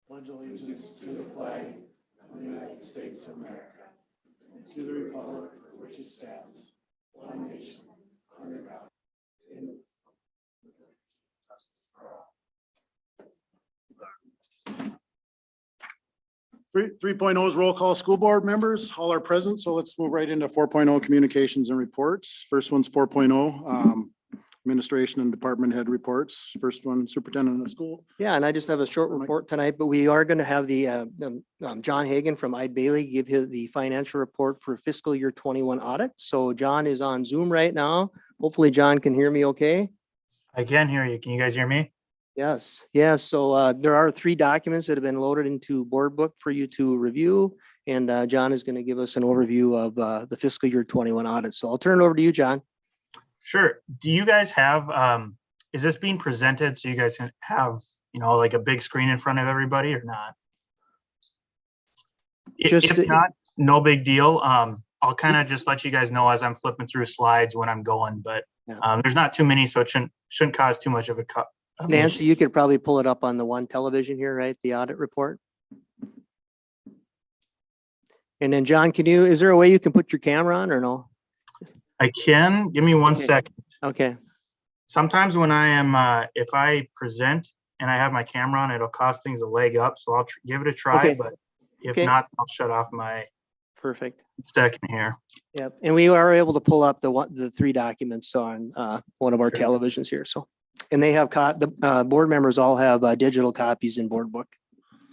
pledge allegiance to the flag of the United States of America and to the republic for which it stands, one nation, under God, indivisible, with justice for all. 3.0 is roll call school board members. All are present, so let's move right into 4.0 communications and reports. First one's 4.0 administration and department head reports. First one, superintendent of school. Yeah, and I just have a short report tonight, but we are going to have the John Hagan from Eide Bailey give his the financial report for fiscal year 21 audit. So John is on Zoom right now. Hopefully John can hear me okay. I can hear you. Can you guys hear me? Yes, yes. So there are 3 documents that have been loaded into board book for you to review. And John is going to give us an overview of the fiscal year 21 audit. So I'll turn it over to you, John. Sure. Do you guys have, is this being presented so you guys can have, like a big screen in front of everybody or not? If not, no big deal. I'll kind of just let you guys know as I'm flipping through slides when I'm going, but there's not too many, so it shouldn't cause too much of a cut. Nancy, you could probably pull it up on the one television here, right? The audit report. And then John, is there a way you can put your camera on or no? I can. Give me one second. Okay. Sometimes when I am, if I present and I have my camera on, it'll cause things a leg up. So I'll give it a try, but if not, I'll shut off my second here. Yep. And we are able to pull up the 3 documents on one of our televisions here. So, and they have the board members all have digital copies in board book.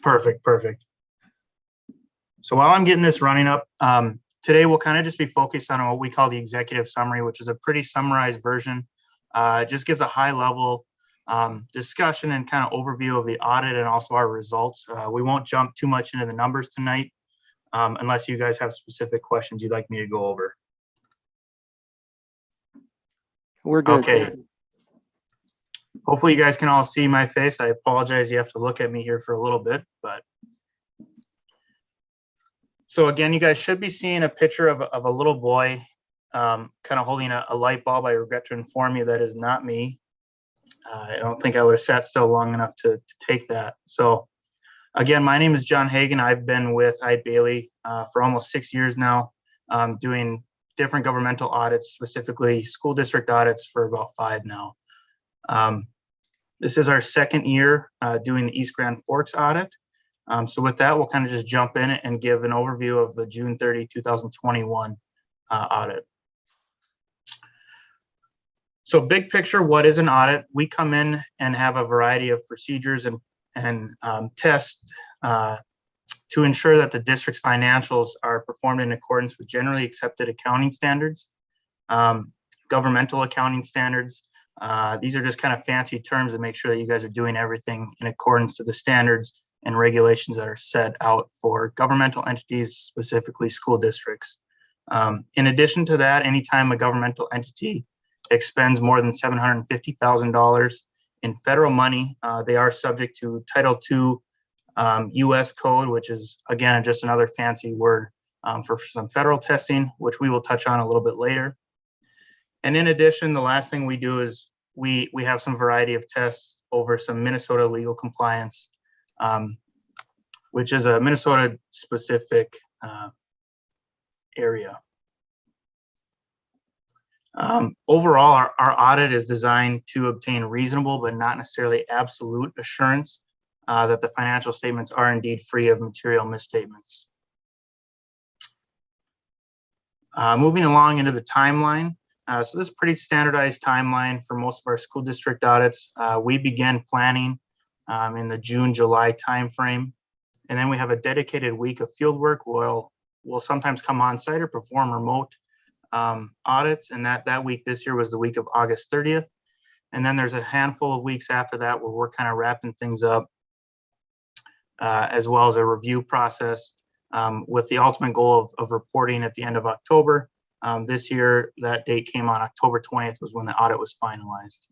Perfect. So while I'm getting this running up, today we'll kind of just be focused on what we call the executive summary, which is a pretty summarized version. It just gives a high level discussion and kind of overview of the audit and also our results. We won't jump too much into the numbers tonight unless you guys have specific questions you'd like me to go over. We're good. Okay. Hopefully you guys can all see my face. I apologize you have to look at me here for a little bit, but. So again, you guys should be seeing a picture of a little boy kind of holding a light bulb. I regret to inform you that is not me. I don't think I would have sat still long enough to take that. So again, my name is John Hagan. I've been with Eide Bailey for almost 6 years now, doing different governmental audits, specifically school district audits for about 5 now. This is our 2nd year doing the East Grand Forks audit. So with that, we'll kind of just jump in and give an overview of the June 30, 2021 audit. So big picture, what is an audit? We come in and have a variety of procedures and tests to ensure that the district's financials are performed in accordance with generally accepted accounting standards, governmental accounting standards. These are just kind of fancy terms to make sure that you guys are doing everything in accordance to the standards and regulations that are set out for governmental entities, specifically school districts. In addition to that, anytime a governmental entity expends more than $750,000 in federal money, they are subject to Title II U.S. code, which is, again, just another fancy word for some federal testing, which we will touch on a little bit later. And in addition, the last thing we do is we have some variety of tests over some Minnesota legal compliance, which is a Minnesota specific area. Overall, our audit is designed to obtain reasonable but not necessarily absolute assurance that the financial statements are indeed free of material misstatements. Moving along into the timeline. So this is a pretty standardized timeline for most of our school district audits. We began planning in the June-July timeframe. And then we have a dedicated week of field work. We'll sometimes come on site or perform remote audits. And that week this year was the week of August 30th. And then there's a handful of weeks after that where we're kind of wrapping things up, as well as a review process with the ultimate goal of reporting at the end of October. This year, that date came on October 20th was when the audit was finalized.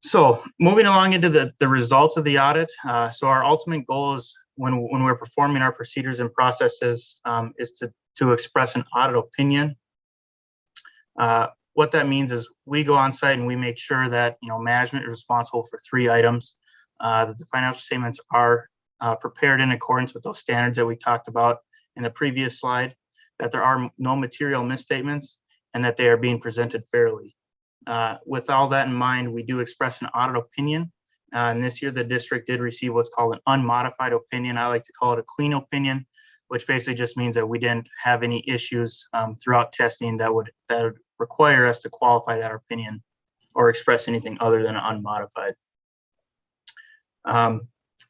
So moving along into the results of the audit. So our ultimate goal is when we're performing our procedures and processes is to express an audit opinion. what that means is we go on site and we make sure that, management is responsible for 3 items, that the financial statements are prepared in accordance with those standards that we talked about in the previous slide, that there are no material misstatements, and that they are being presented fairly. With all that in mind, we do express an audit opinion. And this year, the district did receive what's called an unmodified opinion. I like to call it a clean opinion, which basically just means that we didn't have any issues throughout testing that would require us to qualify that opinion or express anything other than unmodified.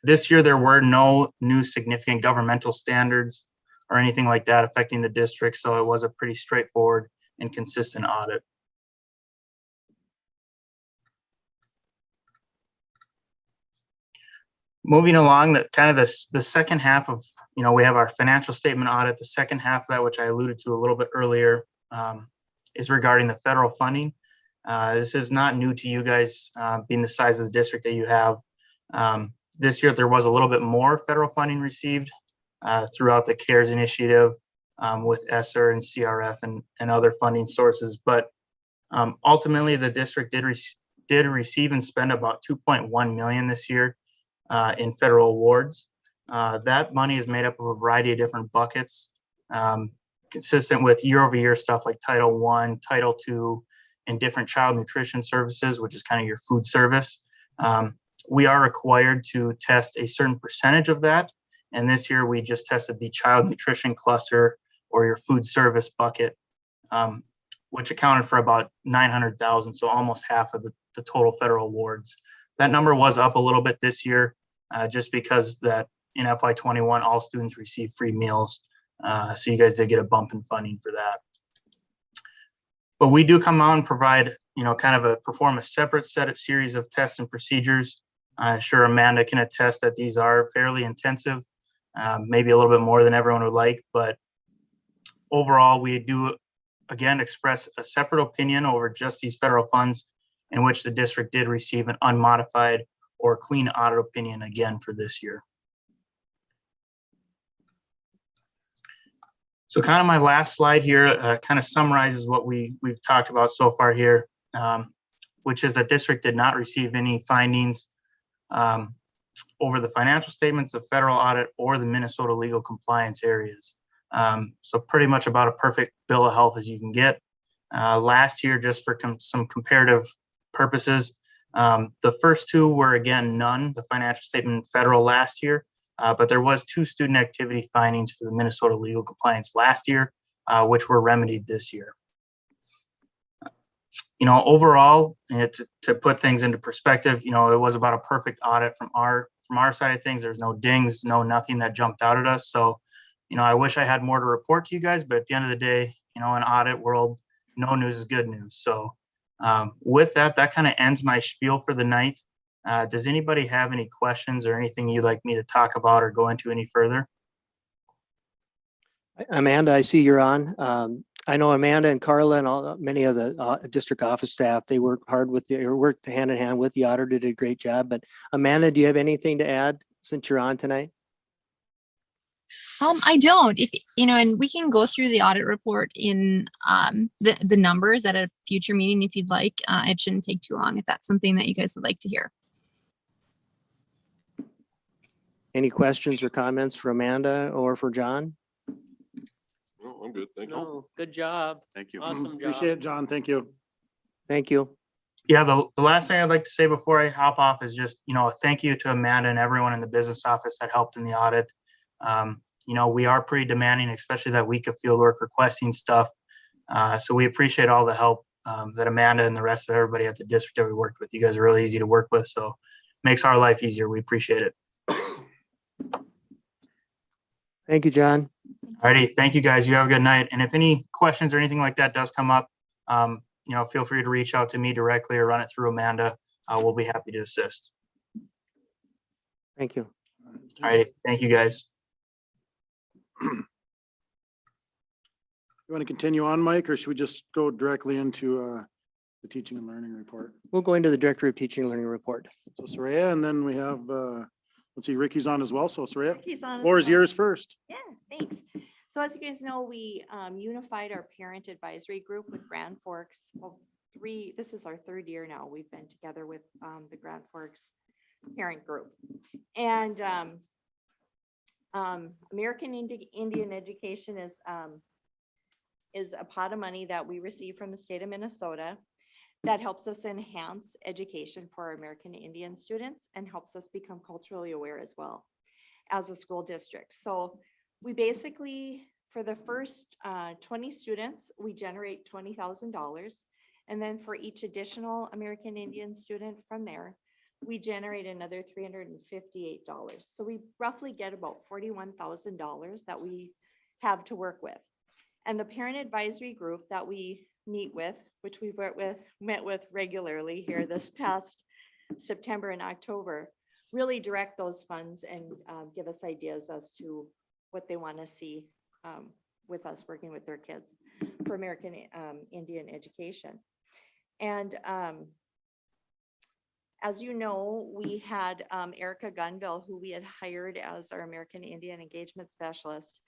This year, there were no new significant governmental standards or anything like that affecting the district, so it was a pretty straightforward and consistent audit. Moving along, that kind of the second half of, we have our financial statement audit. The second half of that, which I alluded to a little bit earlier, is regarding the federal funding. This is not new to you guys, being the size of the district that you have. This year, there was a little bit more federal funding received throughout the CARES initiative with ESSER and CRF and other funding sources. But ultimately, the district did receive and spend about $2.1 million this year in federal awards. That money is made up of a variety of different buckets, consistent with year-over-year stuff like Title I, Title II, and different child nutrition services, which is kind of your food service. We are required to test a certain percentage of that. And this year we just tested the child nutrition cluster or your food service bucket, which accounted for about $900,000, so almost half of the total federal awards. That number was up a little bit this year, just because that in FY21, all students receive free meals. So you guys did get a bump in funding for that. But we do come out and provide, perform a separate series of tests and procedures. I'm sure Amanda can attest that these are fairly intensive, maybe a little bit more than everyone would like, but overall, we do, again, express a separate opinion over just these federal funds in which the district did receive an unmodified or clean audit opinion again for this year. So kind of my last slide here kind of summarizes what we've talked about so far here, which is that district did not receive any findings over the financial statements, the federal audit, or the Minnesota legal compliance areas. So pretty much about a perfect bill of health as you can get. Last year, just for some comparative purposes, the first 2 were, again, none, the financial statement federal last year, but there was 2 student activity findings for the Minnesota legal compliance last year, which were remedied this year. Overall, to put things into perspective, it was about a perfect audit from our side of things. There's no dings, nothing that jumped out at us. So, I wish I had more to report to you guys, but at the end of the day, in audit world, no news is good news. So with that kind of ends my spiel for the night. Does anybody have any questions or anything you'd like me to talk about or go into any further? Amanda, I see you're on. I know Amanda and Carla and many of the district office staff, they worked hand in hand with the auditor, did a great job. But Amanda, do you have anything to add since you're on tonight? I don't. If and we can go through the audit report in the numbers at a future meeting if you'd like. It shouldn't take too long if that's something that you guys would like to hear. Any questions or comments for Amanda or for John? No, I'm good. Thank you. No, good job. Thank you. Awesome job. Appreciate it, John. Thank you. Thank you. Yeah, the last thing I'd like to say before I hop off is just, a thank you to Amanda and everyone in the business office that helped in the audit. We are pretty demanding, especially that week of fieldwork requesting stuff. So we appreciate all the help that Amanda and the rest of everybody at the district that we worked with. You guys are really easy to work with, so makes our life easier. We appreciate it. Thank you, John. Alrighty, thank you guys. You have a good night. And if any questions or anything like that does come up, feel free to reach out to me directly or run it through Amanda. We'll be happy to assist. Thank you. Alrighty, thank you guys. You want to continue on, Mike, or should we just go directly into the teaching and learning report? We'll go into the Director of Teaching and Learning report. So Soraya, and then we have, let's see, Ricky's on as well. So Soraya, Ricky's on as floor is well. yours first. Yeah, thanks. So as you guys know, we unified our parent advisory group with Grand Forks. Well, this is our third year now. We've been together with the Grand Forks parent group. And American Indian Education is a pot of money that we receive from the state of Minnesota that helps us enhance education for our American Indian students and helps us become culturally aware as well as a school district. So we basically, for the first 20 students, we generate $20,000. And then for each additional American Indian student from there, we generate another $358. So we roughly get about $41,000 that we have to work with. And the parent advisory group that we meet with, which we've met with regularly here this past September and October, really direct those funds and give us ideas as to what they want to see with us working with their kids for American Indian education. And as you know, we had Erica Gunville, who we had hired as our American Indian engagement specialist,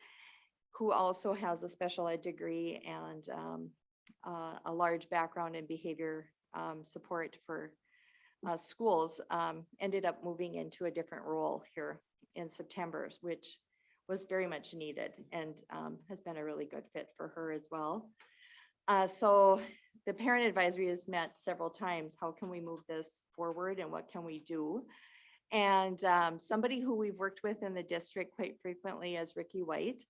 who also has a special ed degree and a large background in behavior support for schools, ended up moving into a different role here in September, which was very much needed and has been a really good fit for her as well. So the parent advisory has met several times. How can we move this forward and what can we do? And somebody who we've worked with in the district quite frequently is Ricky White.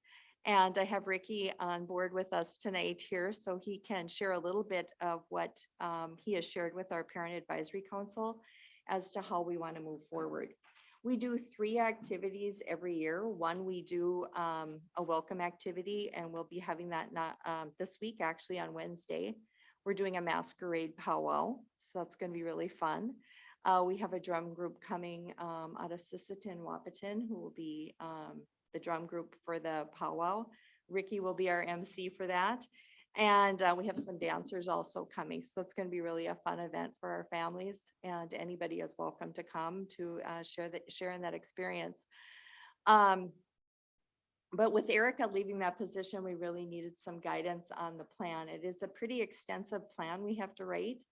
And I have Ricky on board with us tonight here so he can share a little bit of what he has shared with our Parent Advisory Council as to how we want to move forward. We do 3 activities every year. One, we do a welcome activity, and we'll be having that this week, actually on Wednesday. We're doing a masquerade powwow, so that's going to be really fun. We have a drum group coming out of Sisseton, Wahpeton, who will be the drum group for the powwow. Ricky will be our MC for that. And we have some dancers also coming. So it's going to be really a fun event for our families, and anybody is welcome to come to share in that experience. But with Erica leaving that position, we really needed some guidance on the plan. It is a pretty extensive plan we have to write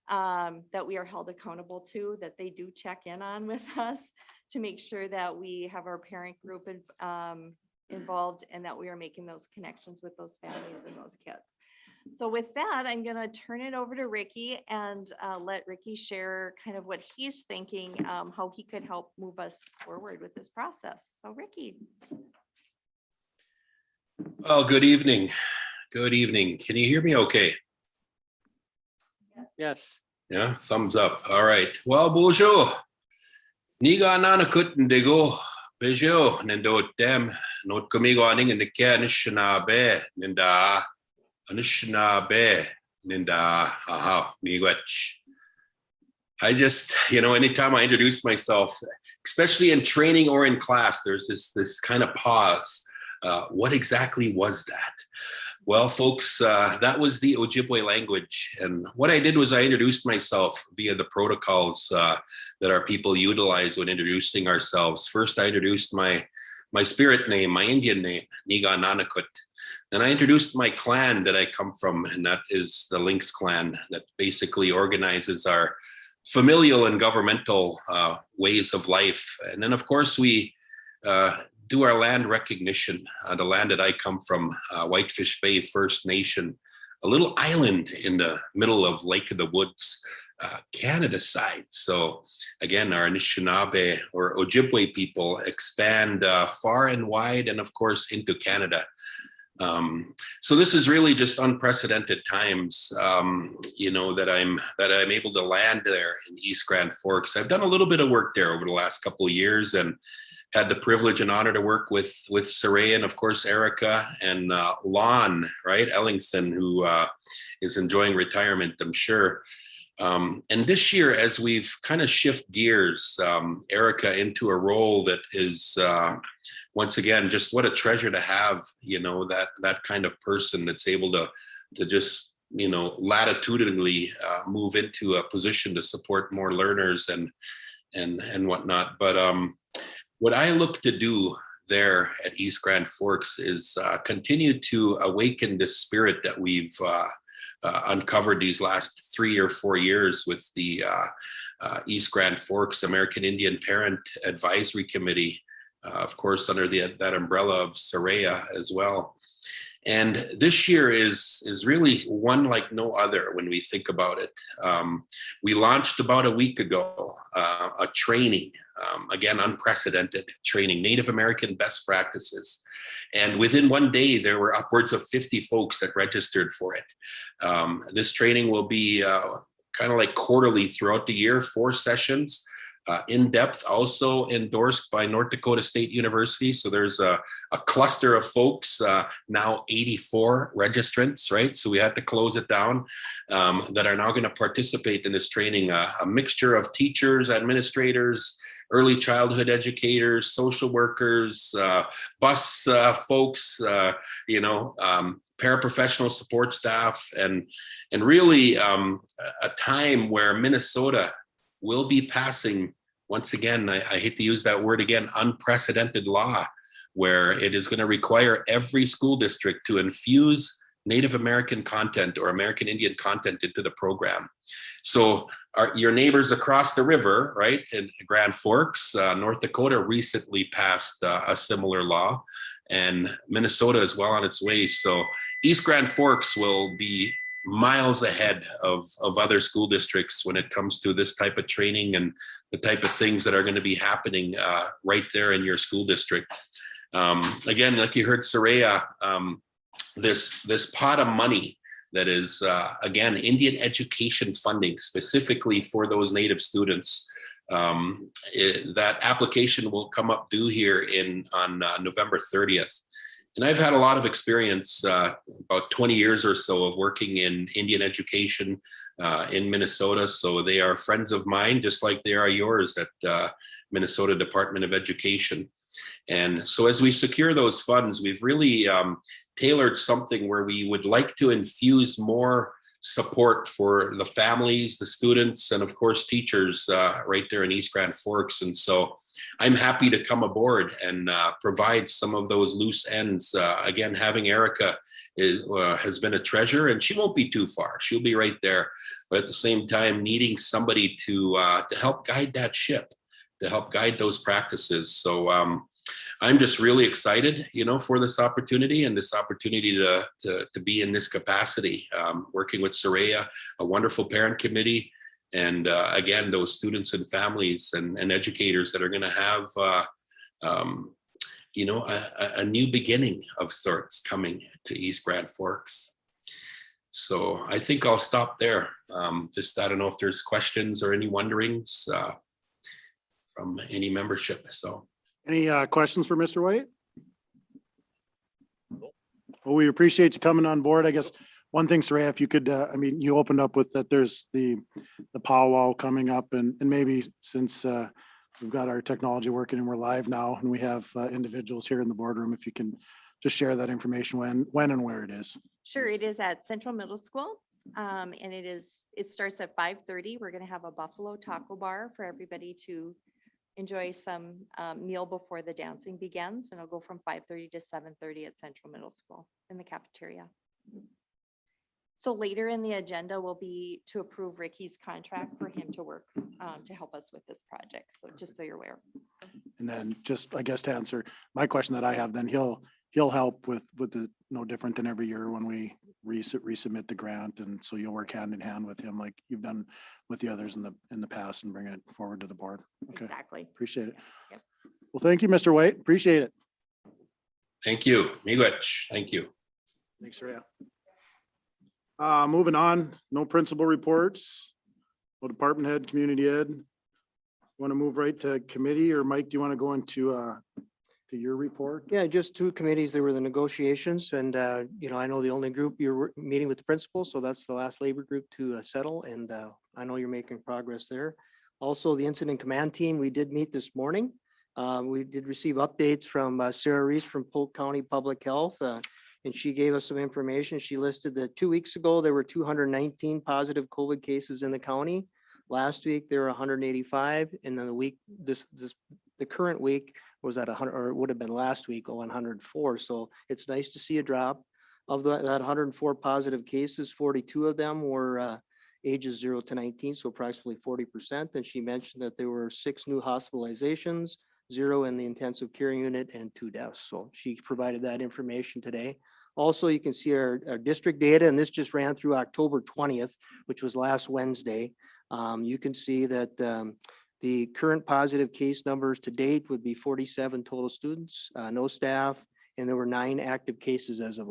that we are held accountable to, that they do check in on with us to make sure that we have our parent group involved and that we are making those connections with those families and those kids. So with that, I'm going to turn it over to Ricky and let Ricky share kind of what he's thinking, how he could help move us forward with this process. So Ricky. Well, good evening. Good evening. Can you hear me okay? Yes. Yeah, thumbs up. All right. Well, bonjour. Niga nanakut ndigo. Bejo nendo dem not comigo aning in the Anishinaabe ninda Anishinaabe ninda aha miigwech. I just, anytime I introduce myself, especially in training or in class, there's this kind of pause. What exactly was that? Well, folks, that was the Ojibwe language. And what I did was I introduced myself via the protocols that our people utilize when introducing ourselves. First, I introduced my spirit name, my Indian name, Niga Nanakut. Then I introduced my clan that I come from, and that is the Lynx clan that basically organizes our familial and governmental ways of life. And then, of course, we do our land recognition. The land that I come from, Whitefish Bay First Nation, a little island in the middle of Lake of the Woods, Canada side. So again, our Anishinaabe or Ojibwe people expand far and wide, and of course into Canada. So this is really just unprecedented times, that I'm able to land there in East Grand Forks. I've done a little bit of work there over the last couple of years, and had the privilege and honor to work with Saray and of course Erica and Lon, right, Ellingson, who is enjoying retirement, I'm sure. And this year, as we've kind of shift gears, Erica into a role that is once again just what a treasure to have. That kind of person that's able to just latitudinally move into a position to support more learners and whatnot. But what I look to do there at East Grand Forks is continue to awaken the spirit that we've uncovered these last 3 or 4 years with the East Grand Forks American Indian Parent Advisory Committee, of course, under that umbrella of SORAYA as well. And this year is really one like no other when we think about it. We launched about a week ago a training, again, unprecedented training, Native American best practices. And within one day, there were upwards of 50 folks that registered for it. This training will be kind of like quarterly throughout the year, 4 sessions. In depth, also endorsed by North Dakota State University. So there's a cluster of folks, now 84 registrants, right? So we had to close it down, that are now going to participate in this training, a mixture of teachers, administrators, early childhood educators, social workers, bus folks, paraprofessional support staff, and really a time where Minnesota will be passing, once again, I hate to use that word again, unprecedented law, where it is going to require every school district to infuse Native American content or American Indian content into the program. So your neighbors across the river, right, in Grand Forks, North Dakota recently passed a similar law, and Minnesota is well on its way. So East Grand Forks will be miles ahead of other school districts when it comes to this type of training and the type of things that are going to be happening right there in your school district. Again, like you heard SORAYA, this pot of money that is, again, Indian education funding specifically for those Native students. That application will come up due here on November 30th. And I've had a lot of experience, about 20 years or so of working in Indian education in Minnesota. So they are friends of mine, just like they are yours at Minnesota Department of Education. And so as we secure those funds, we've really tailored something where we would like to infuse more support for the families, the students, and of course, teachers right there in East Grand Forks. And so I'm happy to come aboard and provide some of those loose ends. Again, having Erica has been a treasure, and she won't be too far. She'll be right there. But at the same time, needing somebody to help guide that ship, to help guide those practices. So I'm just really excited, for this opportunity and this opportunity to be in this capacity, working with SORAYA, a wonderful parent committee, and again, those students and families and educators that are going to have, a new beginning of sorts coming to East Grand Forks. So I think I'll stop there. I don't know if there's questions or any wonderings from any membership. So. Any questions for Mr. White? Well, we appreciate you coming on board. I guess one thing, SORAYA, if you could, you opened up with that there's the powwow coming up, and maybe since we've got our technology working and we're live now and we have individuals here in the boardroom, if you can just share that information when and where it is. Sure, it is at Central Middle School. And it starts at 5:30. We're going to have a Buffalo Taco Bar for everybody to enjoy some meal before the dancing begins, and it'll go from 5:30 to 7:30 at Central Middle School in the cafeteria. So later in the agenda will be to approve Ricky's contract for him to work to help us with this project. So just so you're aware. And then just, I guess, to answer my question that I have, then he'll help with the, no different than every year when we resubmit the grant. And so you'll work hand in hand with him like you've done with the others in the past and bring it forward to the board. Okay. Exactly. Appreciate it. Yep. Well, thank you, Mr. White. Appreciate it. Thank you. Miigwech. Thank you. Thanks, Rhea. Moving on, no principal reports, no department head, community ed. Want to move right to committee, or Mike, do you want to go into to your report? Yeah, just 2 committees. There were the negotiations, and I know the only group you're meeting with the principal, so that's the last labor group to settle, and I know you're making progress there. Also, the incident command team, we did meet this morning. We did receive updates from Sarah Reese from Polk County Public Health, and she gave us some information. She listed that 2 weeks ago, there were 219 positive COVID cases in the county. Last week, there were 185, and then the current week, was at 100, or it would have been last week, 104. So it's nice to see a drop. Of that 104 positive cases, 42 of them were ages 0 to 19, so approximately 40%. And she mentioned that there were 6 new hospitalizations, 0 in the intensive care unit, and 2 deaths. So she provided that information today. Also, you can see our district data, and this just ran through October 20th, which was last Wednesday. You can see that the current positive case numbers to date would be 47 total students, no staff, and there were 9 active cases as of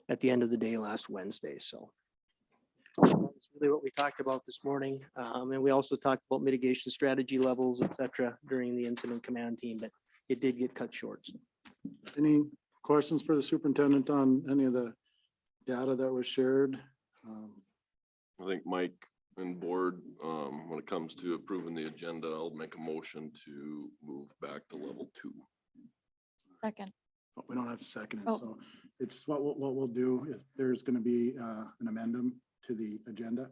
at the end of the day last Wednesday. So that's really what we talked about this morning. And we also talked about mitigation strategy levels, et cetera, during the incident command team, but it did get cut short. Any questions for the superintendent on any of the data that was shared? I think Mike and board, when it comes to approving the agenda, I'll make a motion to move back to level 2. Second. We don't have second, Oh. so it's what we'll do, if there's gonna be an amendment to the agenda.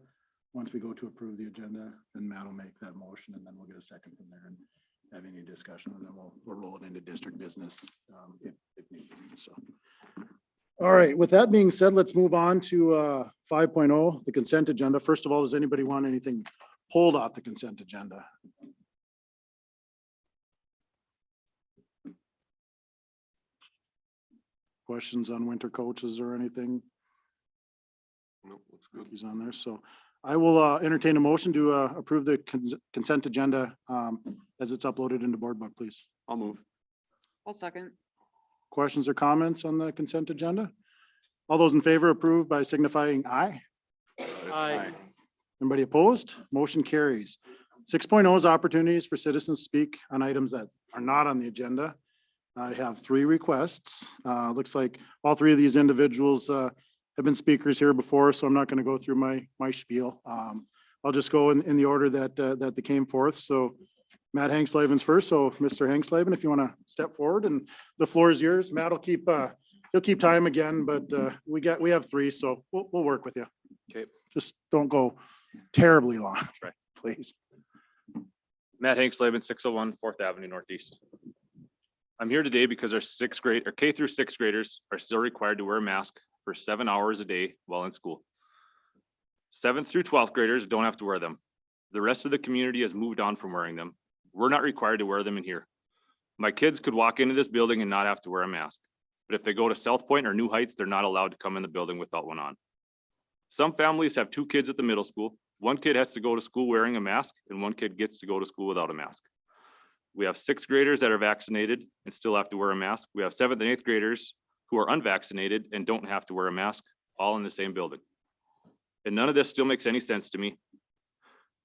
Once we go to approve the agenda, then Matt will make that motion, and then we'll get a second from there and have any discussion, and then we'll roll it into district business if needed, so. All right, with that being said, let's move on to 5.0, the consent agenda. First of all, does anybody want anything pulled off the consent agenda? Questions on winter coaches or anything? Nope, looks good. He's on there, so I will entertain a motion to approve the consent agenda as it's uploaded into board book, please. I'll move. I'll second. Questions or comments on the consent agenda? All those in favor approve by signifying aye. Aye. Anybody opposed? Motion carries. 6.0 is opportunities for citizens to speak on items that are not on the agenda. I have 3 requests. Looks like all 3 of these individuals have been speakers here before, so I'm not going to go through my spiel. I'll just go in the order that they came forth. So Matt Hanksleven's first. So Mr. Hanksleven, if you want to step forward, and the floor is yours. Matt will keep he'll keep time again, but we have 3, so we'll work with you. Okay. Just don't go terribly long, Right. please. Matt Hanksleven, 601 4th Avenue Northeast. I'm here today because our K through 6th graders are still required to wear a mask for 7 hours a day while in school. 7th through 12th graders don't have to wear them. The rest of the community has moved on from wearing them. We're not required to wear them in here. My kids could walk into this building and not have to wear a mask. But if they go to South Point or New Heights, they're not allowed to come in the building without one on. Some families have 2 kids at the middle school. One kid has to go to school wearing a mask, and one kid gets to go to school without a mask. We have 6th graders that are vaccinated and still have to wear a mask. We have 7th and 8th graders who are unvaccinated and don't have to wear a mask, all in the same building. And none of this still makes any sense to me.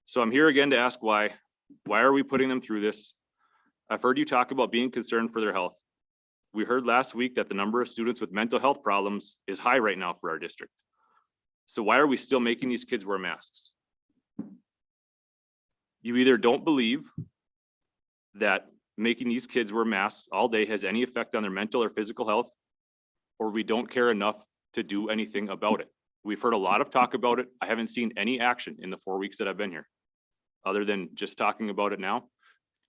So I'm here again to ask why. Why are we putting them through this? I've heard you talk about being concerned for their health. We heard last week that the number of students with mental health problems is high right now for our district. So why are we still making these kids wear masks? You either don't believe that making these kids wear masks all day has any effect on their mental or physical health, or we don't care enough to do anything about it. We've heard a lot of talk about it. I haven't seen any action in the 4 weeks that I've been here, other than just talking about it now.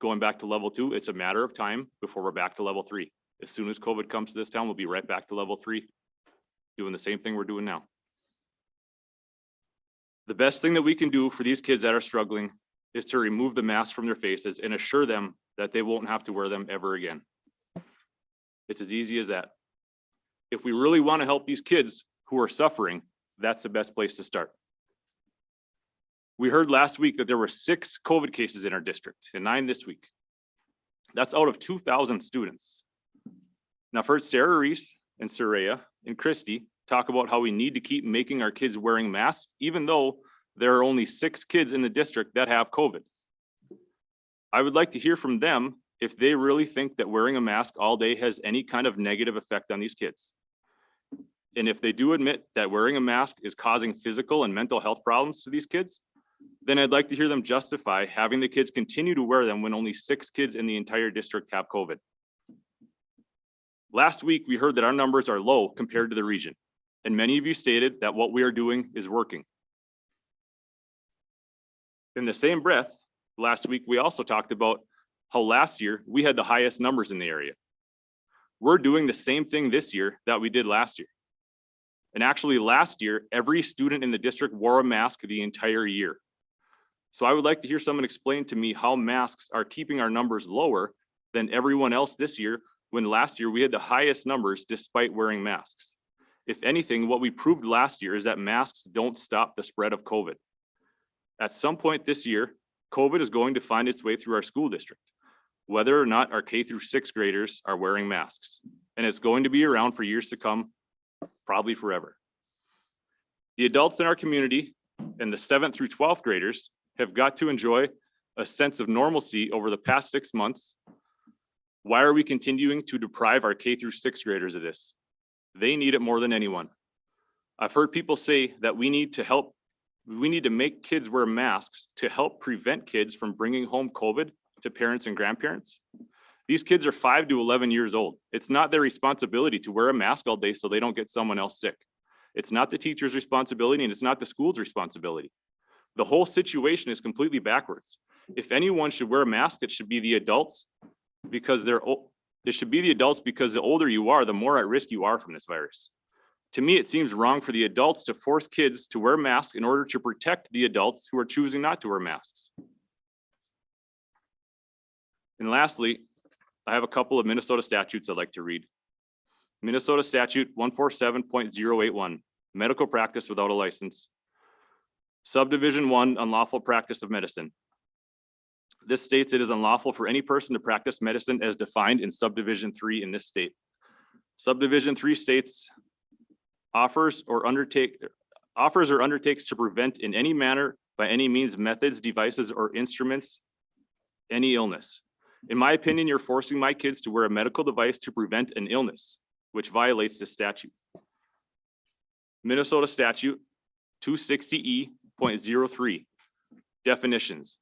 Going back to level 2, it's a matter of time before we're back to level 3. As soon as COVID comes to this town, we'll be right back to level 3, doing the same thing we're doing now. The best thing that we can do for these kids that are struggling is to remove the masks from their faces and assure them that they won't have to wear them ever again. It's as easy as that. If we really want to help these kids who are suffering, that's the best place to start. We heard last week that there were 6 COVID cases in our district and 9 this week. That's out of 2,000 students. Now, I've heard Sarah Reese and Soraya and Christy talk about how we need to keep making our kids wearing masks, even though there are only 6 kids in the district that have COVID. I would like to hear from them if they really think that wearing a mask all day has any kind of negative effect on these kids. And if they do admit that wearing a mask is causing physical and mental health problems to these kids, then I'd like to hear them justify having the kids continue to wear them when only 6 kids in the entire district have COVID. Last week, we heard that our numbers are low compared to the region, and many of you stated that what we are doing is working. In the same breath, last week, we also talked about how last year we had the highest numbers in the area. We're doing the same thing this year that we did last year. And actually last year, every student in the district wore a mask the entire year. So I would like to hear someone explain to me how masks are keeping our numbers lower than everyone else this year, when last year we had the highest numbers despite wearing masks. If anything, what we proved last year is that masks don't stop the spread of COVID. At some point this year, COVID is going to find its way through our school district, whether or not our K through 6th graders are wearing masks. And it's going to be around for years to come, probably forever. The adults in our community and the 7th through 12th graders have got to enjoy a sense of normalcy over the past 6 months. Why are we continuing to deprive our K through 6th graders of this? They need it more than anyone. I've heard people say that we need to make kids wear masks to help prevent kids from bringing home COVID to parents and grandparents. These kids are 5 to 11 years old. It's not their responsibility to wear a mask all day so they don't get someone else sick. It's not the teacher's responsibility, and it's not the school's responsibility. The whole situation is completely backwards. If anyone should wear a mask, it should be the adults, because the older you are, the more at risk you are from this virus. To me, it seems wrong for the adults to force kids to wear masks in order to protect the adults who are choosing not to wear masks. And lastly, I have a couple of Minnesota statutes I'd like to read. Minnesota statute 147.081, medical practice without a license. Subdivision 1, unlawful practice of medicine. This states it is unlawful for any person to practice medicine as defined in subdivision 3 in this state. Subdivision 3 states offers or undertakes to prevent in any manner, by any means, methods, devices, or instruments, any illness. In my opinion, you're forcing my kids to wear a medical device to prevent an illness, which violates this statute. Minnesota statute 260E.03, definitions.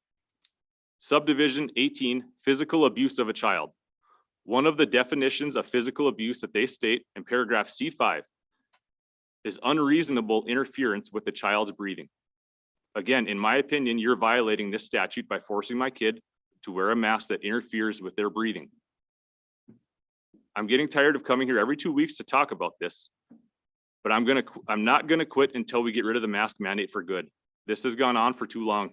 Subdivision 18, physical abuse of a child. One of the definitions of physical abuse that they state in paragraph C5 is unreasonable interference with the child's breathing. Again, in my opinion, you're violating this statute by forcing my kid to wear a mask that interferes with their breathing. I'm getting tired of coming here every 2 weeks to talk about this, but I'm not gonna quit until we get rid of the mask mandate for good. This has gone on for too long.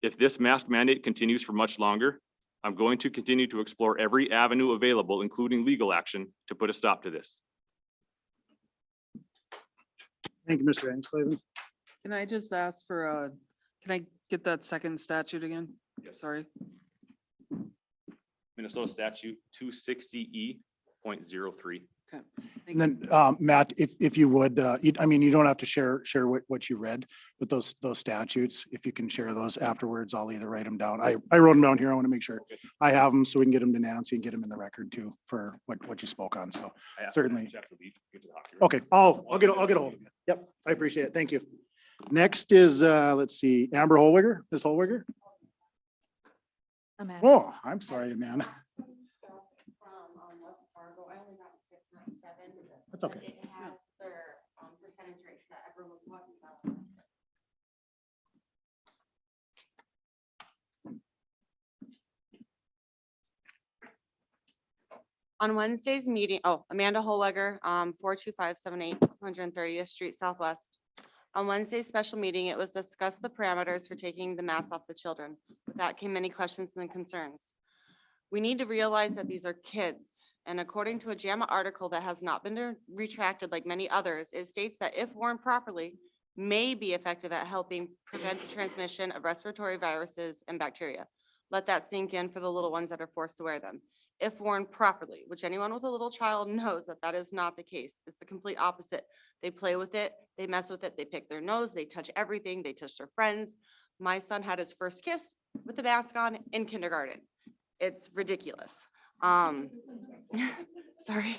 If this mask mandate continues for much longer, I'm going to continue to explore every avenue available, including legal action, to put a stop to this. Thank you, Mr. Angslaven. Can I just ask for, can I get that second statute again? Sorry. Minnesota statute 260E.03. Okay. And then, Matt, if you would, I mean, you don't have to share what you read, but those statutes, if you can share those afterwards, I'll either write them down. I wrote them down here. I want to make sure I have them so we can get them to Nancy and get them in the record too for what you spoke on. So certainly. Okay. I'll get a hold of it. Yep. I appreciate it. Thank you. Next is, let's see, Amber Holwiger, Ms. Holwiger. Oh, I'm sorry, Amanda. That's okay. It has their percentage rates that everyone was talking about. On Wednesday's meeting, Amanda Holweger, 42578 130th Street Southwest. On Wednesday's special meeting, it was discussed the parameters for taking the mask off the children. With that came many questions and concerns. We need to realize that these are kids. And according to a JAMA article that has not been retracted like many others, it states that if worn properly, may be effective at helping prevent the transmission of respiratory viruses and bacteria. Let that sink in for the little ones that are forced to wear them. If worn properly, which anyone with a little child knows that that is not the case. It's the complete opposite. They play with it, they mess with it, they pick their nose, they touch everything, they touch their friends. My son had his first kiss with the mask on in kindergarten. It's ridiculous. Sorry.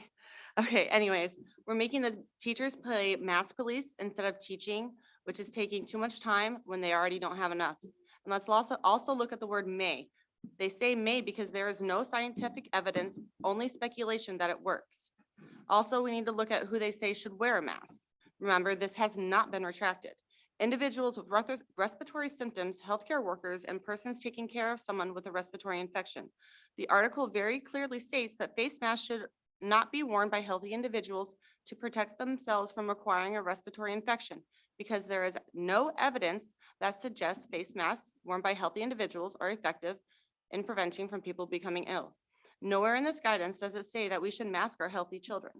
Okay, anyways, we're making the teachers play mask police instead of teaching, which is taking too much time when they already don't have enough. And let's also look at the word may. They say may because there is no scientific evidence, only speculation that it works. Also, we need to look at who they say should wear a mask. Remember, this has not been retracted. individuals with respiratory symptoms, healthcare workers, and persons taking care of someone with a respiratory infection. The article very clearly states that face masks should not be worn by healthy individuals to protect themselves from acquiring a respiratory infection, because there is no evidence that suggests face masks worn by healthy individuals are effective in preventing from people becoming ill. Nowhere in this guidance does it say that we should mask our healthy children.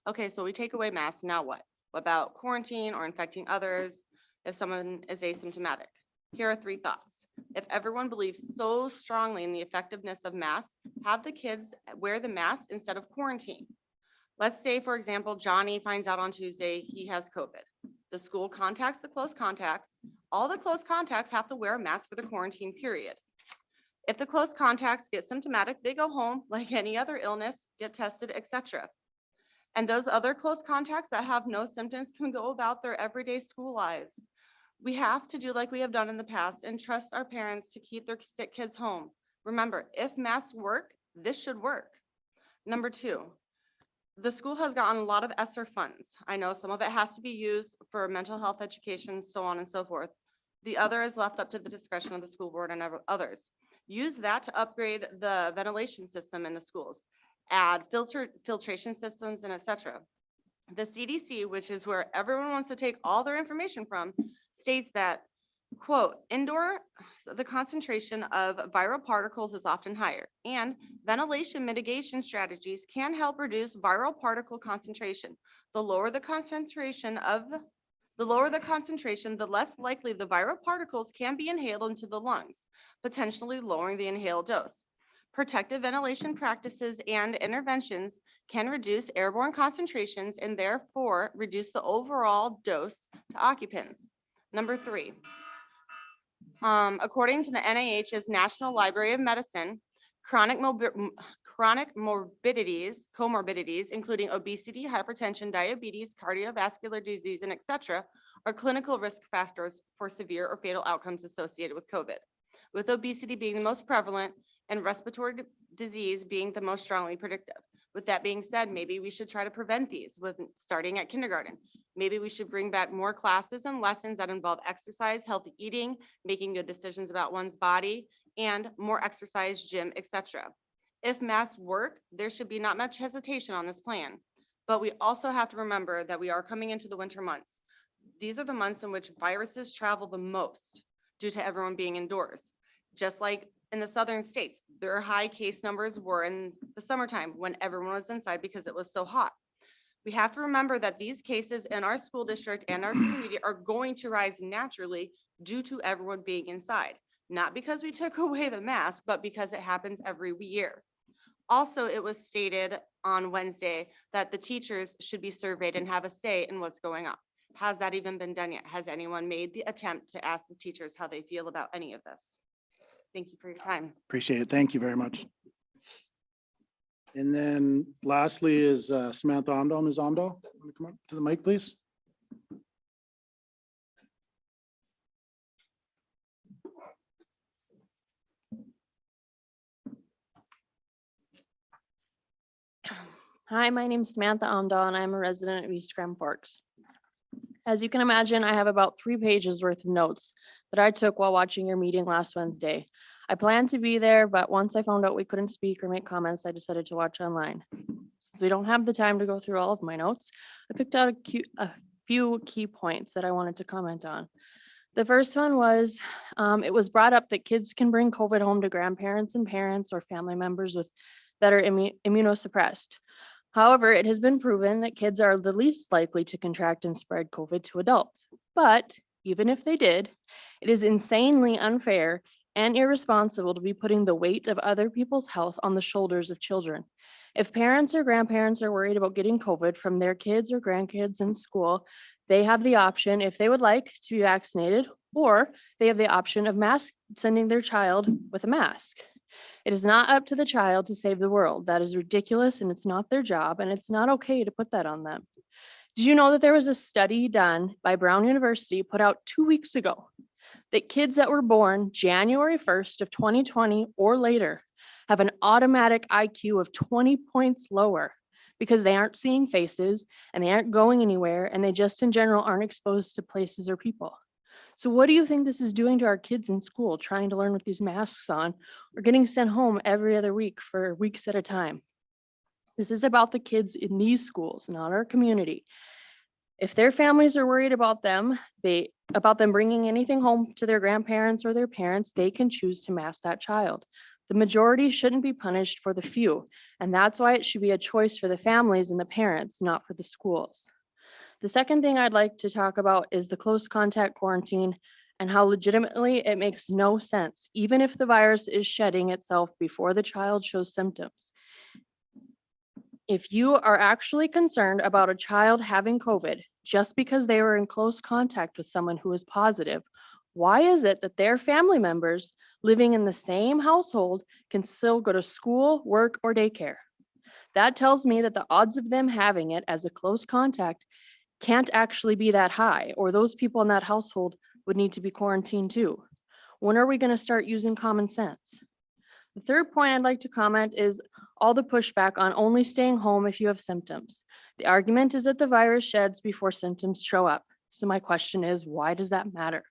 Okay, so we take away masks, now what? What about quarantine or infecting others if someone is asymptomatic? Here are 3 thoughts. If everyone believes so strongly in the effectiveness of masks, have the kids wear the mask instead of quarantine. Let's say, for example, Johnny finds out on Tuesday he has COVID. The school contacts the close contacts. All the close contacts have to wear a mask for the quarantine period. If the close contacts get symptomatic, they go home like any other illness, get tested, etc. And those other close contacts that have no symptoms can go about their everyday school lives. We have to do like we have done in the past and trust our parents to keep their sick kids home. Remember, if masks work, this should work. Number 2, the school has gotten a lot of ESSER funds. I know some of it has to be used for mental health education, so on and so forth. The other is left up to the discretion of the school board and others. Use that to upgrade the ventilation system in the schools, add filtration systems, and etc. The CDC, which is where everyone wants to take all their information from, states that, quote, the concentration of viral particles is often higher, and ventilation mitigation strategies can help reduce viral particle concentration. The lower the concentration, the less likely the viral particles can be inhaled into the lungs, potentially lowering the inhaled dose. Protective ventilation practices and interventions can reduce airborne concentrations and therefore reduce the overall dose to occupants. Number 3, according to the NIH's National Library of Medicine, chronic comorbidities, including obesity, hypertension, diabetes, cardiovascular disease, and etc., are clinical risk factors for severe or fatal outcomes associated with COVID, with obesity being the most prevalent and respiratory disease being the most strongly predictive. With that being said, maybe we should try to prevent these with starting at kindergarten. Maybe we should bring back more classes and lessons that involve exercise, healthy eating, making good decisions about one's body, and more exercise, gym, etc. If masks work, there should be not much hesitation on this plan. But we also have to remember that we are coming into the winter months. These are the months in which viruses travel the most due to everyone being indoors. Just like in the southern states, their high case numbers were in the summertime when everyone was inside because it was so hot. We have to remember that these cases in our school district and our community are going to rise naturally due to everyone being inside, not because we took away the mask, but because it happens every year. Also, it was stated on Wednesday that the teachers should be surveyed and have a say in what's going on. Has that even been done yet? Has anyone made the attempt to ask the teachers how they feel about any of this? Thank you for your time. Appreciate it. Thank you very much. And then lastly is Samantha Omdahl. Ms. Omdahl, want to come up to the mic, please? Hi, my name is Samantha Omdahl, and I'm a resident of East Grand Forks. As you can imagine, I have about 3 pages worth of notes that I took while watching your meeting last Wednesday. I planned to be there, but once I found out we couldn't speak or make comments, I decided to watch online. Since we don't have the time to go through all of my notes, I picked out a few key points that I wanted to comment on. The first one was, it was brought up that kids can bring COVID home to grandparents and parents or family members that are immunosuppressed. However, it has been proven that kids are the least likely to contract and spread COVID to adults. But even if they did, it is insanely unfair and irresponsible to be putting the weight of other people's health on the shoulders of children. If parents or grandparents are worried about getting COVID from their kids or grandkids in school, they have the option, if they would like, to be vaccinated, or they have the option of sending their child with a mask. It is not up to the child to save the world. That is ridiculous, and it's not their job, and it's not okay to put that on them. Did you know that there was a study done by Brown University put out 2 weeks ago that kids that were born January 1st of 2020 or later have an automatic IQ of 20 points lower because they aren't seeing faces and they aren't going anywhere and they just in general aren't exposed to places or people. So what do you think this is doing to our kids in school, trying to learn with these masks on or getting sent home every other week for weeks at a time? This is about the kids in these schools, not our community. If their families are worried about them, bringing anything home to their grandparents or their parents, they can choose to mask that child. The majority shouldn't be punished for the few, and that's why it should be a choice for the families and the parents, not for the schools. The second thing I'd like to talk about is the close contact quarantine and how legitimately it makes no sense, even if the virus is shedding itself before the child shows symptoms. If you are actually concerned about a child having COVID just because they were in close contact with someone who is positive, why is it that their family members living in the same household can still go to school, work, or daycare? That tells me that the odds of them having it as a close contact can't actually be that high, or those people in that household would need to be quarantined too. When are we going to start using common sense? The third point I'd like to comment is all the pushback on only staying home if you have symptoms. The argument is that the virus sheds before symptoms show up. So my question is, why does that matter?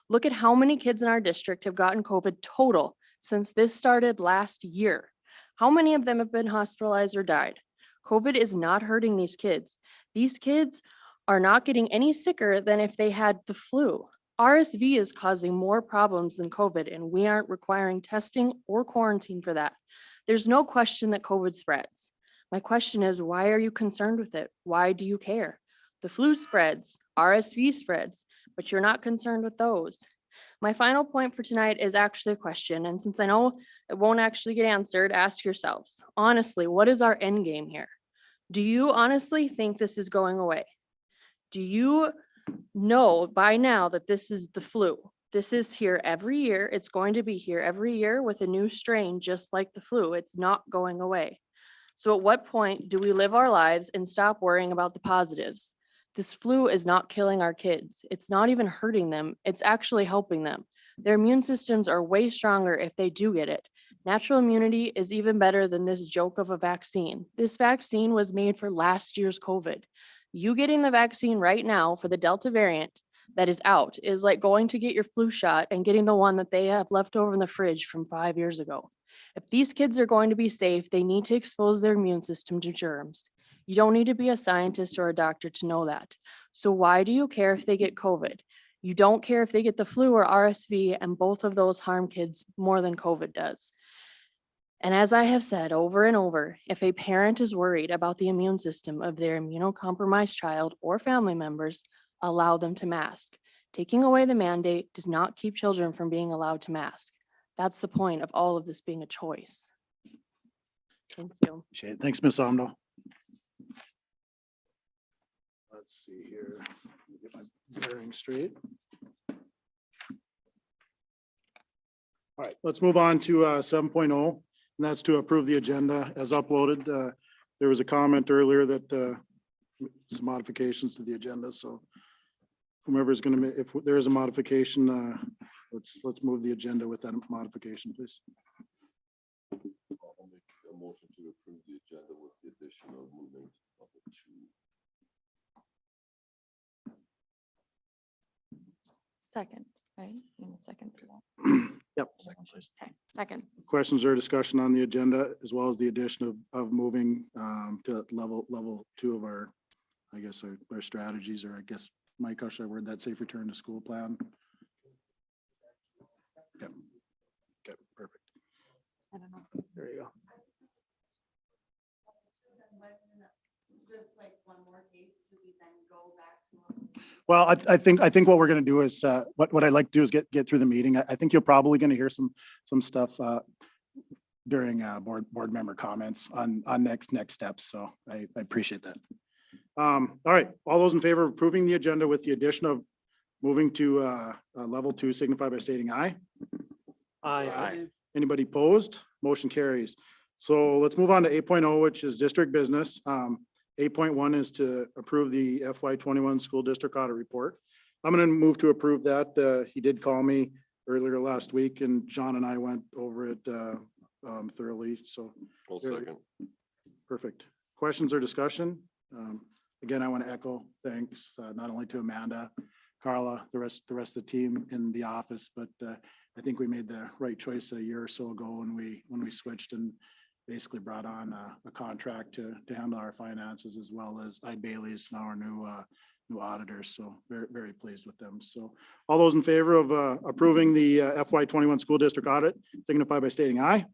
Look at how many kids in our district have gotten COVID total since this started last year. How many of them have been hospitalized or died? COVID is not hurting these kids. These kids are not getting any sicker than if they had the flu. RSV is causing more problems than COVID, and we aren't requiring testing or quarantine for that. There's no question that COVID spreads. My question is, why are you concerned with it? Why do you care? The flu spreads, RSV spreads, but you're not concerned with those. My final point for tonight is actually a question, and since I know it won't actually get answered, ask yourselves, honestly, what is our end game here? Do you honestly think this is going away? Do you know by now that this is the flu? This is here every year. It's going to be here every year with a new strain, just like the flu. It's not going away. So at what point do we live our lives and stop worrying about the positives? This flu is not killing our kids. It's not even hurting them. It's actually helping them. Their immune systems are way stronger if they do get it. Natural immunity is even better than this joke of a vaccine. This vaccine was made for last year's COVID. You getting the vaccine right now for the Delta variant that is out is like going to get your flu shot and getting the one that they have left over in the fridge from 5 years ago. If these kids are going to be safe, they need to expose their immune system to germs. You don't need to be a scientist or a doctor to know that. So why do you care if they get COVID? You don't care if they get the flu or RSV, and both of those harm kids more than COVID does. And as I have said over and over, if a parent is worried about the immune system of their immunocompromised child or family members, allow them to mask. Taking away the mandate does not keep children from being allowed to mask. That's the point of all of this being a choice. Thank you. Shane, thanks, Ms. Omdo. Let's see here, let me get my bearing straight. All right, let's move on to 7.0, and that's to approve the agenda as uploaded. There was a comment earlier that some modifications to the agenda, so whomever's going to, if there is a modification, let's move the agenda with that modification, please. I'll make a motion to approve the agenda with the addition of moving to level 2. Second, right? Second for that. Yep. Okay, second. Questions or discussion on the agenda, as well as the addition of moving to level 2 of our, I guess, our strategies, or I guess, Mike, how should I word that, safe return to school plan? Okay. Okay, perfect. I don't know. There you go. Just like one more case, do we then go back to? Well, I think what we're going to do is what I'd like to do is get through the meeting. I think you're probably going to hear some stuff during board member comments on next steps. So I appreciate that. All right, all those in favor of approving the agenda with the addition of moving to level 2 signify by stating aye. Aye. Anybody opposed? Motion carries. So let's move on to 8.0, which is district business. 8.1 is to approve the FY21 school district audit report. I'm going to move to approve that. He did call me earlier last week, and John and I went over it thoroughly. So I'll second. perfect. Questions or discussion? Again, I want to echo thanks, not only to Amanda, Carla, the rest of the team in the office, but I think we made the right choice a year or so ago when we switched and basically brought on a contract to handle our finances, as well as Ide Bailey's now our new auditors. So very pleased with them. So all those in favor of approving the FY21 school district audit signify by stating aye.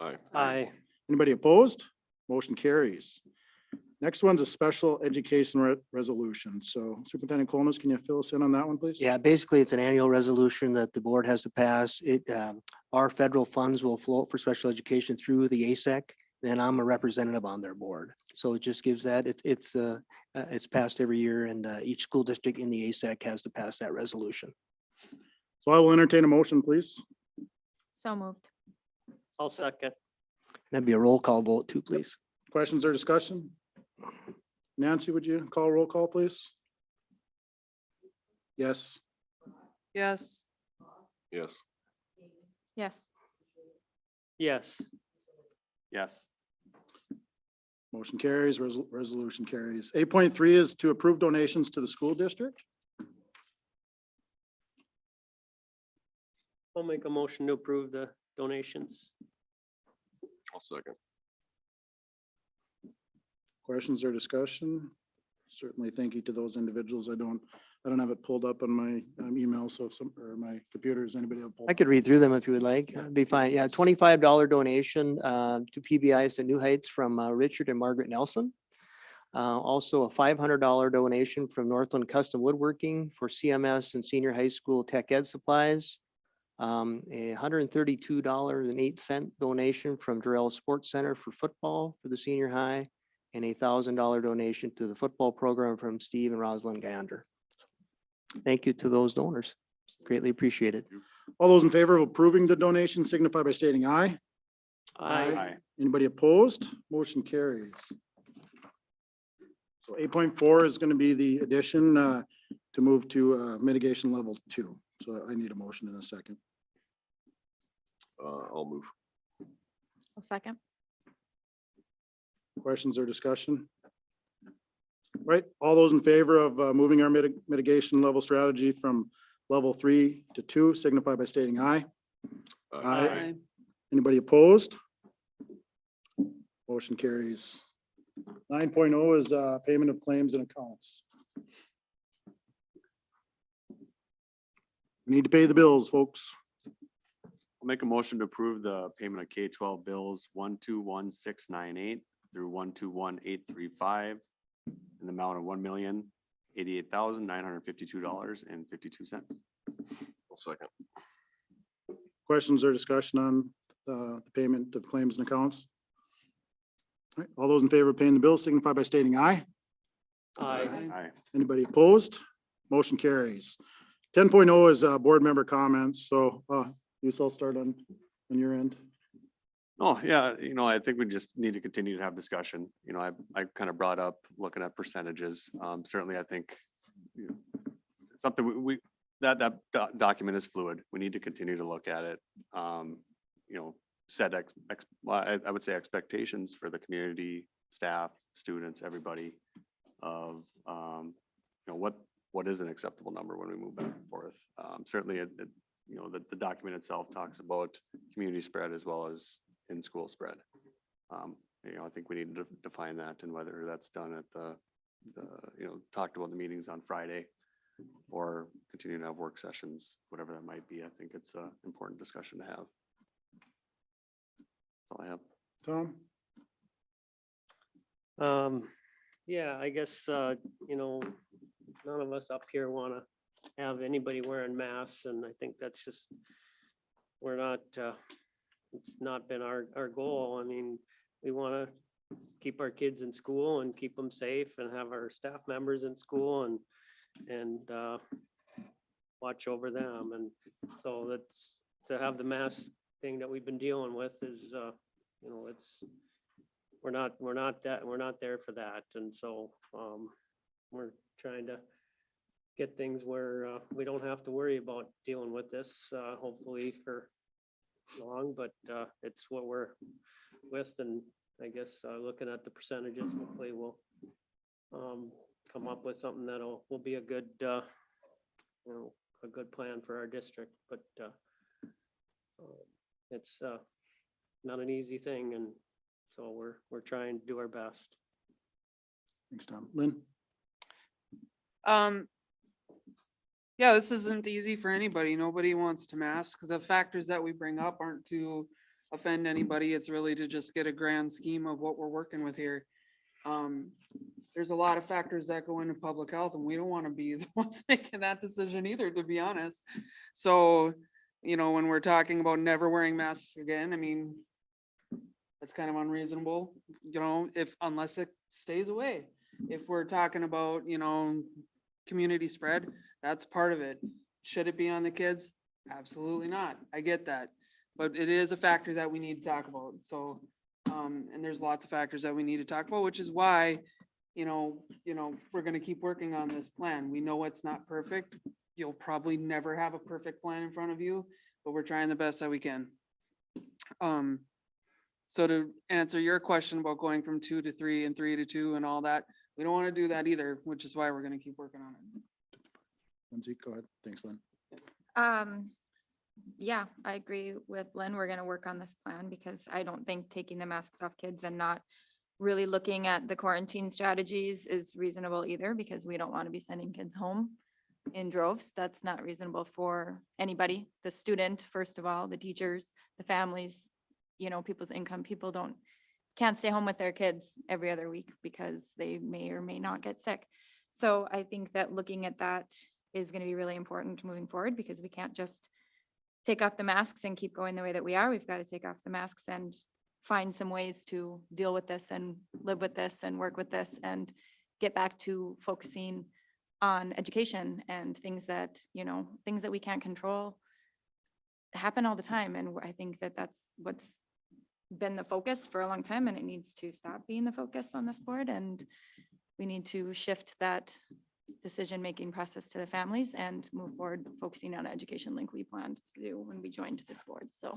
Aye. Aye. Anybody opposed? Motion carries. Next one's a special education resolution. So Superintendent Colness, can you fill us in on that one, please? Yeah, basically, it's an annual resolution that the board has to pass. Our federal funds will float for special education through the ASEC, and I'm a representative on their board. So it just gives that, it's passed every year, and each school district in the ASEC has to pass that resolution. So I will entertain a motion, please. So moved. I'll second. That'd be a roll call vote too, please. Questions or discussion? Nancy, would you call roll call, please? Yes. Yes. Yes. Yes. Yes. Yes. Motion carries, resolution carries. 8.3 is to approve donations to the school district. I'll make a motion to approve the donations. I'll second. Questions or discussion? Certainly thank you to those individuals. I don't have it pulled up on my email, so or my computer, does anybody have? Pulled I could read through them if you would like. It'd be fine. Yeah, $25 donation to PBI's at New Heights from Richard and Margaret Nelson. Also a $500 donation from Northland Custom Woodworking for CMS and senior high school tech ed supplies. A $132.08 donation from Durrell Sports Center for football for the senior high, and a $1,000 donation to the football program from Steve and Rosalind Gander. Thank you to those donors. Greatly appreciated. All those in favor of approving the donation signify by stating aye. Aye. Anybody opposed? Motion carries. So 8.4 is going to be the addition to move to mitigation level 2. So I need a motion in a second. I'll move. I'll second. Questions or discussion? Right, all those in favor of moving our mitigation level strategy from level 3 to 2 signify by stating aye. Aye. Anybody opposed? Motion carries. 9.0 is payment of claims and accounts. We need to pay the bills, folks. I'll make a motion to approve the payment of K-12 bills 121698 through 121835 in the amount of $1,088,952.52. I'll second. Questions or discussion on the payment of claims and accounts? All right, all those in favor of paying the bills signify by stating aye. Aye. Anybody opposed? Motion carries. 10.0 is board member comments. So you all start on your end. Oh, yeah, I think we just need to continue to have discussion. I kind of brought up looking at percentages. Certainly, I think something that document is fluid. We need to continue to look at it. Set I would say expectations for the community, staff, students, everybody of what is an acceptable number when we move back and forth. Certainly, the document itself talks about community spread as well as in-school spread. I think we need to define that, and whether that's done at the talked about the meetings on Friday or continue to have work sessions, whatever that might be. I think it's an important discussion to have. That's all I have. Tom? Yeah, I guess, none of us up here want to have anybody wearing masks, and I think that's just, it's not been our goal. I mean, we want to keep our kids in school and keep them safe and have our staff members in school and watch over them. And so that's, to have the mask thing that we've been dealing with is, we're not there for that. And so we're trying to get things where we don't have to worry about dealing with this, hopefully for long, but it's what we're with, and I guess, looking at the percentages, hopefully we'll come up with something will be a good, a good plan for our district, but it's not an easy thing, and so we're trying to do our best. Thanks, Tom. Lynn? Yeah, this isn't easy for anybody. Nobody wants to mask. The factors that we bring up aren't to offend anybody. It's really to just get a grand scheme of what we're working with here. There's a lot of factors that go into public health, and we don't want to be the ones making that decision either, to be honest. So, when we're talking about never wearing masks again, I mean, that's kind of unreasonable, unless it stays away. If we're talking about, community spread, that's part of it. Should it be on the kids? Absolutely not. I get that. But it is a factor that we need to talk about. So, and there's lots of factors that we need to talk about, which is why, we're gonna keep working on this plan. We know it's not perfect. You'll probably never have a perfect plan in front of you, but we're trying the best that we can. So to answer your question about going from 2 to 3 and 3 to 2 and all that, we don't want to do that either, which is why we're gonna keep working on it. Lindsay, go ahead. Thanks, Lynn. Yeah, I agree with Lynn. We're gonna work on this plan because I don't think taking the masks off kids and not really looking at the quarantine strategies is reasonable either, because we don't want to be sending kids home in droves. That's not reasonable for anybody, the student, first of all, the teachers, the families, people's income. People can't stay home with their kids every other week because they may or may not get sick. So I think that looking at that is going to be really important moving forward, because we can't just take off the masks and keep going the way that we are. We've got to take off the masks and find some ways to deal with this and live with this and work with this and get back to focusing on education and things that we can't control happen all the time. And I think that that's what's been the focus for a long time, and it needs to stop being the focus on this board. And we need to shift that decision-making process to the families and move forward focusing on education like we planned to do when we joined this board. So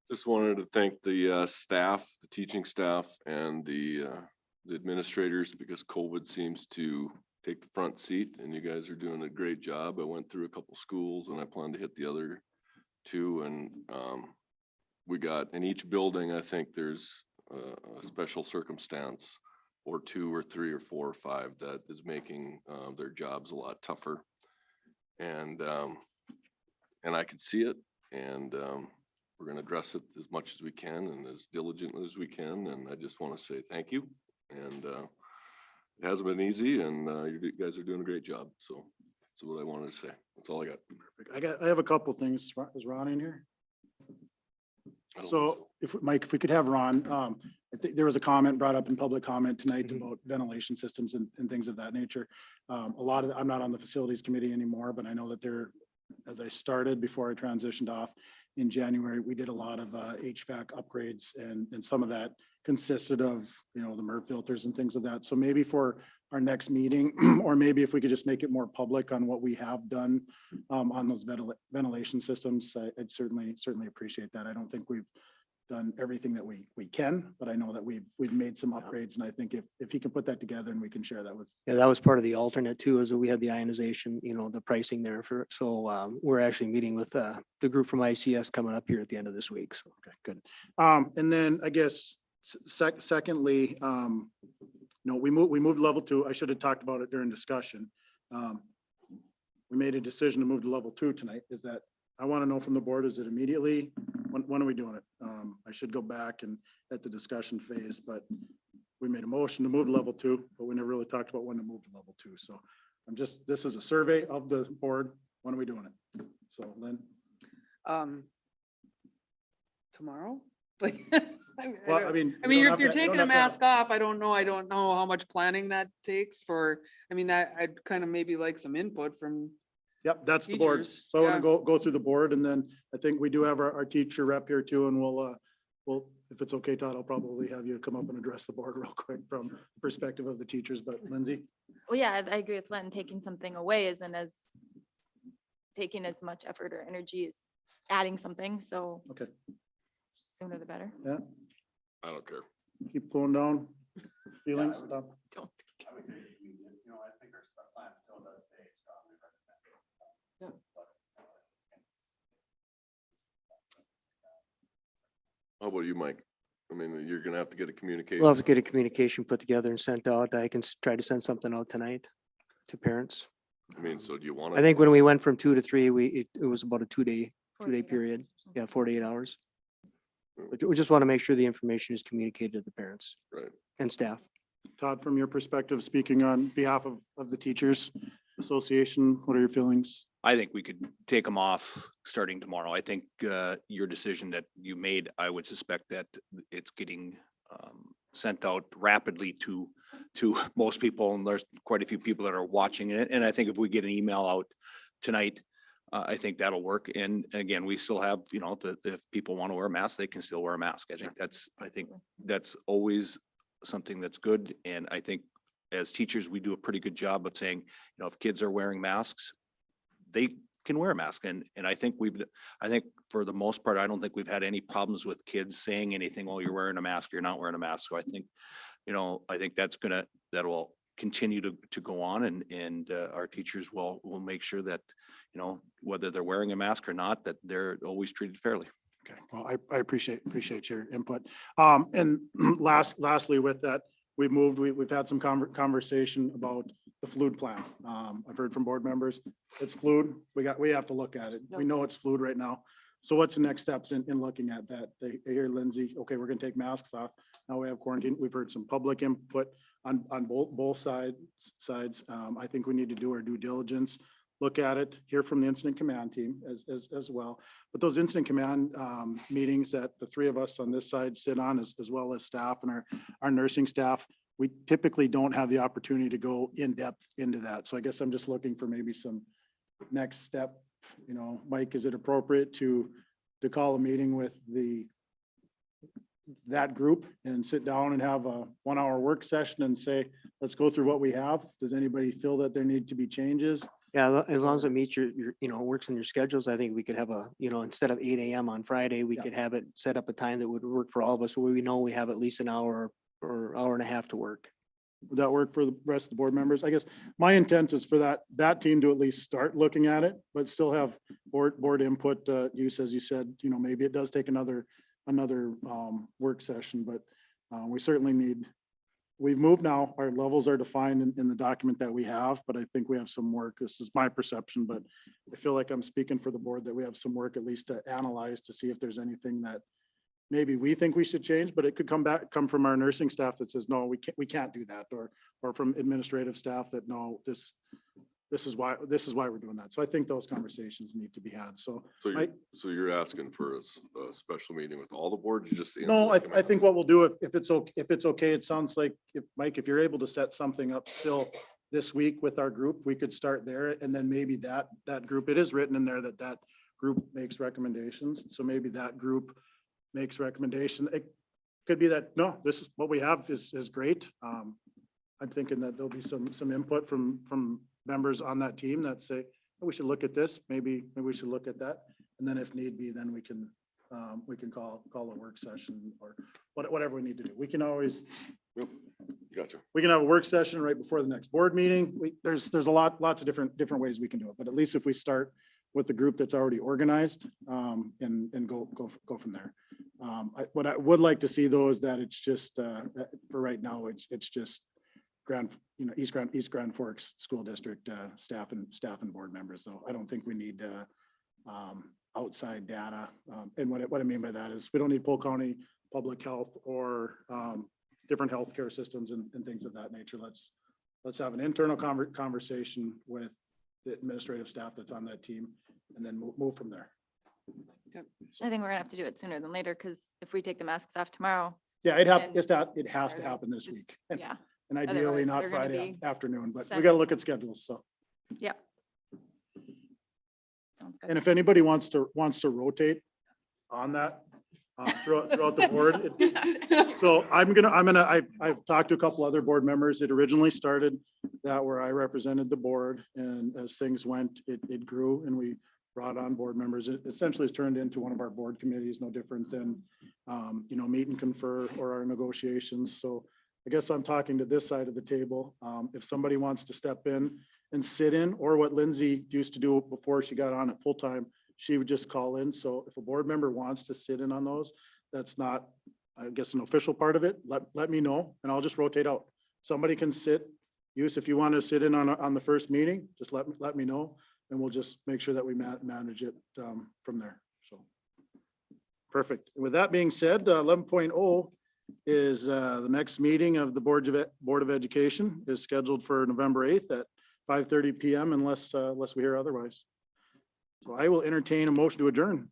Just wanted to thank the staff, the teaching staff, and the administrators, because COVID seems to take the front seat, and you guys are doing a great job. I went through a couple schools, and I plan to hit the other two, and we got in each building, I think there's a special circumstance or 2 or 3 or 4 or 5 that is making their jobs a lot tougher, and I could see it, and we're going to address it as much as we can and as diligently as we can. And I just want to say thank you. And it hasn't been easy, and you guys are doing a great job. So that's what I wanted to say. That's all I got. Perfect. I have a couple things. Is Ron in here? I don't So Mike, if we could have Ron, I think there was a comment brought up in public comment tonight about ventilation systems and things of that nature. I'm not on the facilities committee anymore, but I know that as I started, before I transitioned off in January, we did a lot of HVAC upgrades, and some of that consisted of, the MERV filters and things of that. So maybe for our next meeting, or maybe if we could just make it more public on what we have done on those ventilation systems, I'd certainly appreciate that. I don't think we've done everything that we can, but I know that we've made some upgrades, and I think if he can put that together and we can share that with. Yeah, that was part of the alternate too, is that we had the ionization, the pricing there so we're actually meeting with the group from ICS coming up here at the end of this week. So. Okay, good. And then I guess secondly, we moved level 2. I should have talked about it during discussion. We made a decision to move to level 2 tonight. Is that, I want to know from the board, is it immediately? When are we doing it? I should go back and at the discussion phase, but we made a motion to move to level 2, but we never really talked about when to move to level 2. So this is a survey of the board. When are we doing it? So Lynn? Tomorrow? Well, I mean, if you're taking a mask off, I don't know how much planning that takes I'd kind of maybe like some input from. Yep, that's the board. teachers. So I want Yeah. to go through the board, and then I think we do have our teacher rep here too, and we'll, if it's okay, Todd, I'll probably have you come up and address the board real quick from the perspective of the teachers, but Lindsay? Well, yeah, I agree with Len. Taking something away isn't taking as much effort or energy as adding something. So Okay. sooner the better. Yeah, I don't care. keep going down. Feelings? Stop. Don't. How about you, Mike? I mean, you're gonna have to get a communication. We'll have to get a communication put together and sent out. I can try to send something out tonight to parents. I mean, so do you want I think when we went from 2 to 3, it was about a 2-day 48 hours. period. Yeah, 48 hours. But we just want to make sure the information is communicated to the parents Right. and staff. Todd, from your perspective, speaking on behalf of the Teachers Association, what are your feelings? I think we could take them off starting tomorrow. I think your decision that you made, I would suspect that it's getting sent out rapidly to most people, and there's quite a few people that are watching it. And I think if we get an email out tonight, I think that'll work. And again, we still have, if people want to wear a mask, they can still wear a mask. I think that's always something that's good. And I think as teachers, we do a pretty good job of saying, if kids are wearing masks, they can wear a mask. And I think for the most part, I don't think we've had any problems with kids saying anything, oh, you're wearing a mask, you're not wearing a mask. So I think, I think that will continue to go on, and our teachers will make sure that, whether they're wearing a mask or not, that they're always treated fairly. Okay, well, I appreciate your input. And lastly with that, we've had some conversation about the fluid plan. I've heard from board members, it's fluid. We have to look at it. We know it's fluid right now. So what's the next steps in looking at that? They hear Lindsay, okay, we're gonna take masks off. Now we have quarantine. We've heard some public input on both sides. I think we need to do our due diligence, look at it, hear from the incident command team as well. But those incident command meetings that the three of us on this side sit on, as well as staff and our nursing staff, we typically don't have the opportunity to go in depth into that. So I guess I'm just looking for maybe some next step. Mike, is it appropriate to call a meeting with that group and sit down and have a 1-hour work session and say, let's go through what we have? Does anybody feel that there need to be changes? Yeah, as long as it meets your, works in your schedules, I think we could have instead of 8 AM on Friday, we Yeah. could have it set up a time that would work for all of us, where we know we have at least an hour or hour and a half to work. Would that work for the rest of the board members? I guess my intent is for that team to at least start looking at it, but still have board input, use, as you said, maybe it does take another work session, but we certainly we've moved now. Our levels are defined in the document that we have, but I think we have some work. This is my perception, but I feel like I'm speaking for the board that we have some work at least to analyze to see if there's anything that maybe we think we should change, but it could come from our nursing staff that says, no, we can't do that, or from administrative staff that, no, this is why we're doing that. So I think those conversations need to be had. So So you're asking for a special meeting with all the boards? You just no, answered the I think what we'll do, if it's okay, it sounds like, Mike, if you're able to set something up still this week with our group, we could start there, and then maybe that group, it is written in there that group makes recommendations. So maybe that group makes recommendation. It could be that, no, this is what we have is great. I'm thinking that there'll be some input from members on that team that say, oh, we should look at this, maybe we should look at that. And then if need be, then we can call a work session or whatever we need to do. We can always, Gotcha. we can have a work session right before the next board meeting. There's lots of different ways we can do it, but at least if we start with the group that's already organized, and go from there. What I would like to see though is that it's just, for right now, it's just East Grand Forks School District staff and board members. So I don't think we need outside data. And what I mean by that is we don't need Polk County Public Health or different healthcare systems and things of that nature. Let's have an internal conversation with the administrative staff that's on that team, and then move from there. I think we're gonna have to do it sooner than later, because if we take the masks off tomorrow, Yeah, it has to Or happen this week. it's- yeah, And ideally Otherwise, not they're gonna Friday be afternoon, but we sending- gotta look at schedules, so. yeah. Sounds good. And if anybody wants to rotate on that, throughout the board. So I've talked to a couple other board members. It originally started that where I represented the board, and as things went, it grew, and we brought on board members. It essentially has turned into one of our board committees, no different than, meet and confer or our negotiations. So I guess I'm talking to this side of the table. If somebody wants to step in and sit in, or what Lindsay used to do before she got on it full time, she would just call in. So if a board member wants to sit in on those, that's not, I guess, an official part of it, let me know and I'll just rotate out. Somebody can sit. Use, if you want to sit in on the first meeting, just let me know and we'll just make sure that we manage it from there. So. Perfect. With that being said, 11.0 is the next meeting of the Board of Education is scheduled for November 8th at 5:30 PM unless we hear otherwise. So I will entertain a motion to adjourn.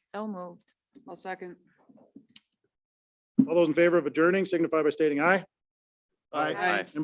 So moved. I'll second. All those in favor of adjourning signify by stating aye. Aye. Anybody